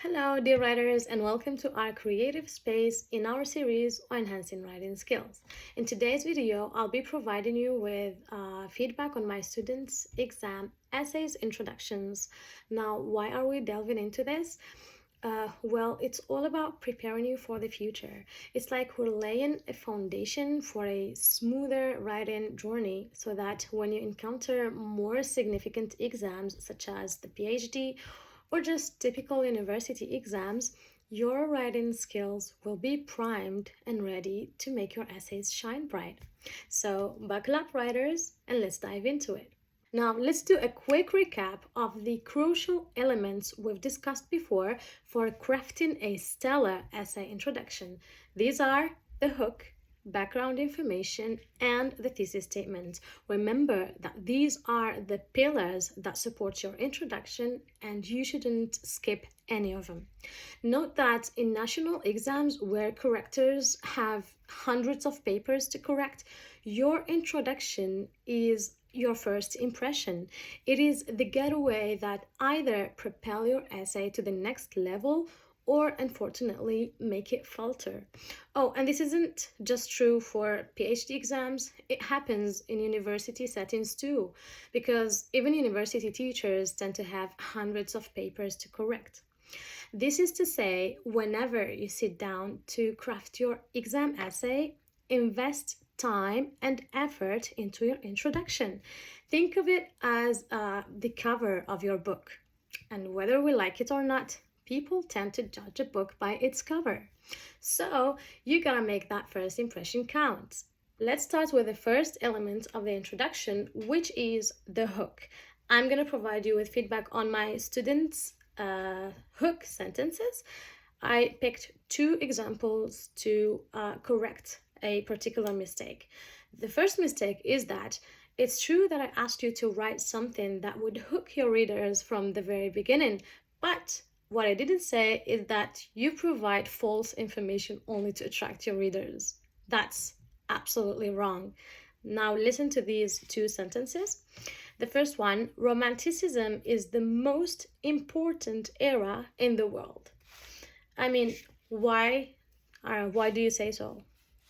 Hello, dear writers, and welcome to our creative space in our series on enhancing writing skills. In today's video, I'll be providing you with feedback on my students' exam essays introductions. Now, why are we delving into this? Well, it's all about preparing you for the future. It's like we're laying a foundation for a smoother writing journey so that when you encounter more significant exams, such as the PhD or just typical university exams, your writing skills will be primed and ready to make your essays shine bright. So, buckle up, writers, and let's dive into it. Now, let's do a quick recap of the crucial elements we've discussed before for crafting a stellar essay introduction. These are the hook, background information, and the thesis statement. Remember that these are the pillars that support your introduction, and you shouldn't skip any of them. Note that in national exams where correctors have hundreds of papers to correct, your introduction is your first impression. It is the getaway that either propel your essay to the next level or unfortunately make it falter. Oh, and this isn't just true for PhD exams, it happens in university settings too, because even university teachers tend to have hundreds of papers to correct. This is to say, whenever you sit down to craft your exam essay, invest time and effort into your introduction. Think of it as the cover of your book. And whether we like it or not, people tend to judge a book by its cover. So you gotta make that first impression count. Let's start with the first element of the introduction, which is the hook. I'm gonna provide you with feedback on my students' hook sentences. I picked two examples to correct a particular mistake. The first mistake is that it's true that I asked you to write something that would hook your readers from the very beginning, but what I didn't say is that you provide false information only to attract your readers. That's absolutely wrong. Now listen to these two sentences. The first one, Romanticism is the most important era in the world. I mean, why do you say so?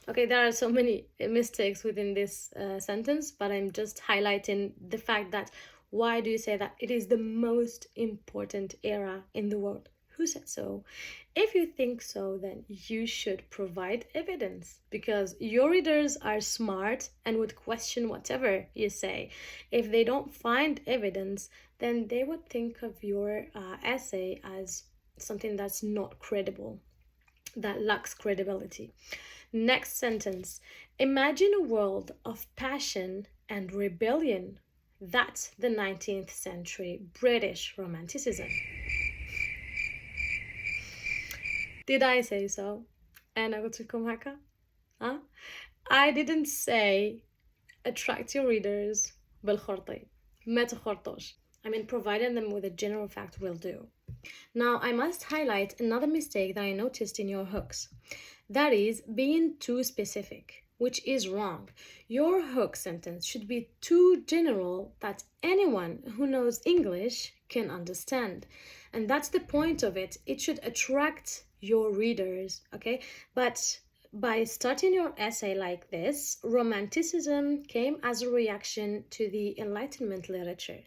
Okay, there are so many mistakes within this sentence, but I'm just highlighting the fact that why do you say that it is the most important era in the world? Who said so? If you think so, then you should provide evidence because your readers are smart and would question whatever you say. If they don't find evidence, then they would think of your essay as something that's not credible, that lacks credibility. Next sentence. Imagine a world of passion and rebellion. That's the 19th century British Romanticism. Did I say so? أنا قلت لكم هكا؟ Huh? I didn't say attract your readers بالخرطي. ما تخرطوش. I mean, providing them with a general fact will do. Now, I must highlight another mistake that I noticed in your hooks. That is being too specific, which is wrong. Your hook sentence should be too general that anyone who knows English can understand. And that's the point of it. It should attract your readers, okay? But by starting your essay like this, Romanticism came as a reaction to the Enlightenment literature.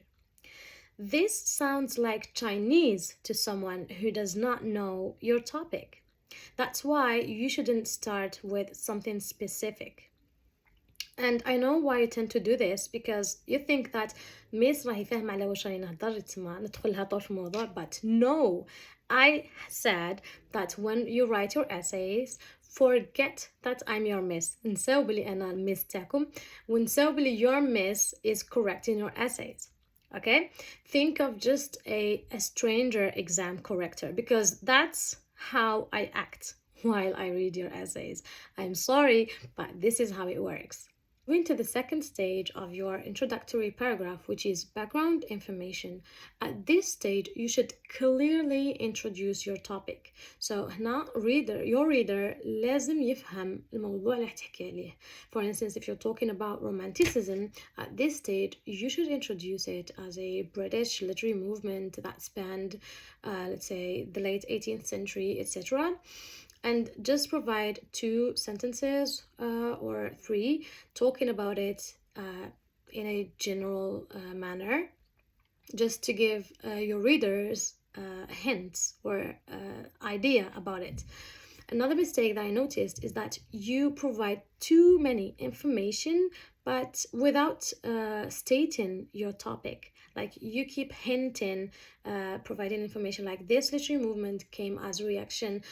This sounds like Chinese to someone who does not know your topic. That's why you shouldn't start with something specific. And I know why you tend to do this because you think that Miss راهي فاهمة على واش راني نهضر تما ندخلها طول في الموضوع, but no, I said that when you write your essays, forget that I'm your miss. نساو بلي أنا الميس تاعكم ونساو بلي your miss is correcting your essays. Okay? Think of just a stranger exam corrector because that's how I act while I read your essays. I'm sorry, but this is how it works. Moving to the second stage of your introductory paragraph, which is background information. At this stage, you should clearly introduce your topic. So هنا your reader لازم يفهم الموضوع اللي هتحكي عليه. For instance, if you're talking about romanticism, at this stage, you should introduce it as a British literary movement that spanned, let's say, the late 18th century, etc. And just provide 2 sentences or 3 talking about it in a general manner, just to give your readers hints or idea about it. Another mistake that I noticed is that you provide too many information but without stating your topic. Like you keep hinting, providing information like this literary movement came as a reaction.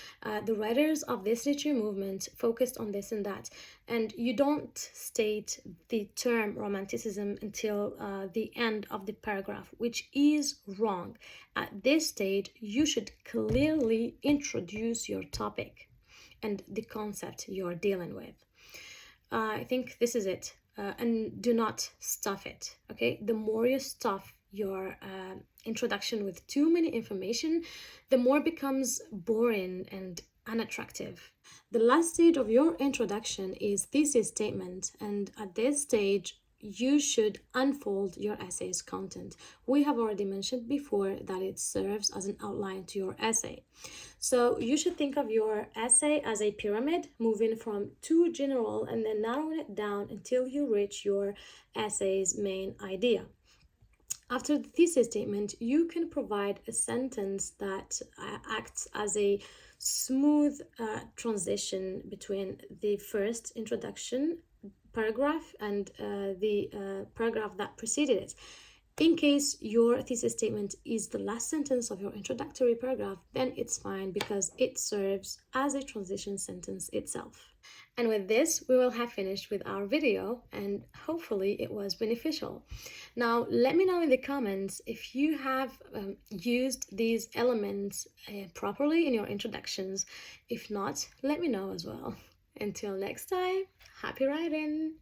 The writers of this literary movement focused on this and that. And you don't state the term romanticism until the end of the paragraph, which is wrong. At this stage, you should clearly introduce your topic and the concept you're dealing with. I think this is it. And do not stuff it, okay? The more you stuff your introduction with too many information, the more it becomes boring and unattractive. The last stage of your introduction is thesis statement, and at this stage, you should unfold your essay's content. We have already mentioned before that it serves as an outline to your essay. So you should think of your essay as a pyramid, moving from too general and then narrowing it down until you reach your essay's main idea. After the thesis statement, you can provide a sentence that acts as a smooth transition between the first introduction paragraph and the paragraph that preceded it. In case your thesis statement is the last sentence of your introductory paragraph, then it's fine because it serves as a transition sentence itself. And with this, we will have finished with our video, and hopefully it was beneficial. Now, let me know in the comments if you have used these elements properly in your introductions. If not, let me know as well. Until next time, happy writing!